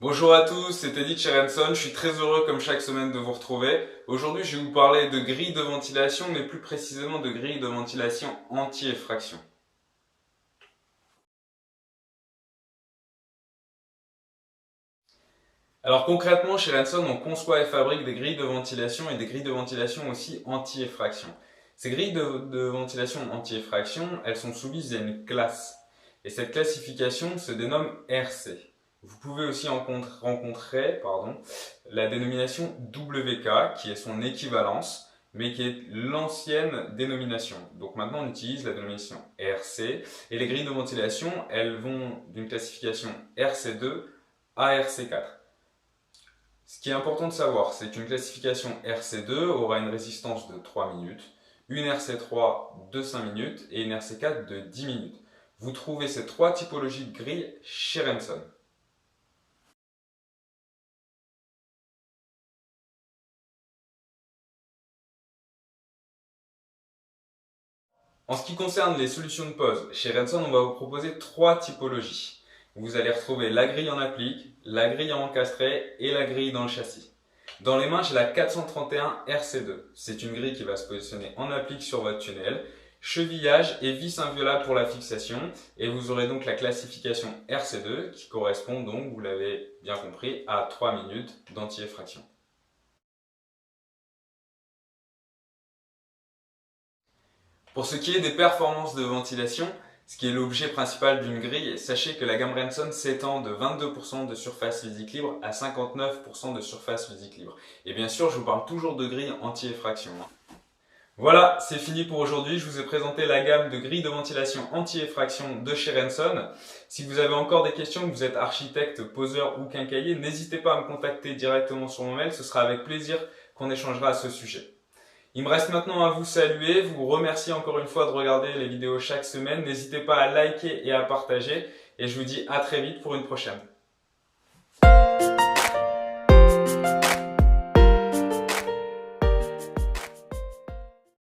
Bonjour à tous, c'est Teddy de chez Renson. Je suis très heureux comme chaque semaine de vous retrouver. Aujourd'hui, je vais vous parler de grille de ventilation, mais plus précisément de grille de ventilation anti-effraction. Alors concrètement, chez Renson, on conçoit et fabrique des grilles de ventilation et des grilles de ventilation aussi anti-effraction. Ces grilles de ventilation anti-effraction, elles sont soumises à une classe. Et cette classification se dénomme RC. Vous pouvez aussi rencontrer la dénomination WK, qui est son équivalence, mais qui est l'ancienne dénomination. Donc maintenant, on utilise la dénomination RC. Et les grilles de ventilation, elles vont d'une classification RC2 à RC4. Ce qui est important de savoir, c'est qu'une classification RC2 aura une résistance de 3 minutes, une RC3 de 5 minutes et une RC4 de 10 minutes. Vous trouvez ces trois typologies de grilles chez Renson. En ce qui concerne les solutions de pose, chez Renson, on va vous proposer trois typologies. Vous allez retrouver la grille en applique, la grille en encastré et la grille dans le châssis. Dans les mains, j'ai la 431 RC2. C'est une grille qui va se positionner en applique sur votre tunnel, chevillage et vis inviolable pour la fixation. Et vous aurez donc la classification RC2 qui correspond donc, vous l'avez bien compris, à 3 minutes d'anti-effraction. Pour ce qui est des performances de ventilation, ce qui est l'objet principal d'une grille, sachez que la gamme Renson s'étend de 22% de surface physique libre à 59% de surface physique libre. Et bien sûr, je vous parle toujours de grille anti-effraction. Voilà, c'est fini pour aujourd'hui. Je vous ai présenté la gamme de grilles de ventilation anti-effraction de chez Renson. Si vous avez encore des questions, que vous êtes architecte, poseur ou quincaillier, n'hésitez pas à me contacter directement sur mon mail. Ce sera avec plaisir qu'on échangera à ce sujet. Il me reste maintenant à vous saluer, vous remercier encore une fois de regarder les vidéos chaque semaine. N'hésitez pas à liker et à partager. Et je vous dis à très vite pour une prochaine.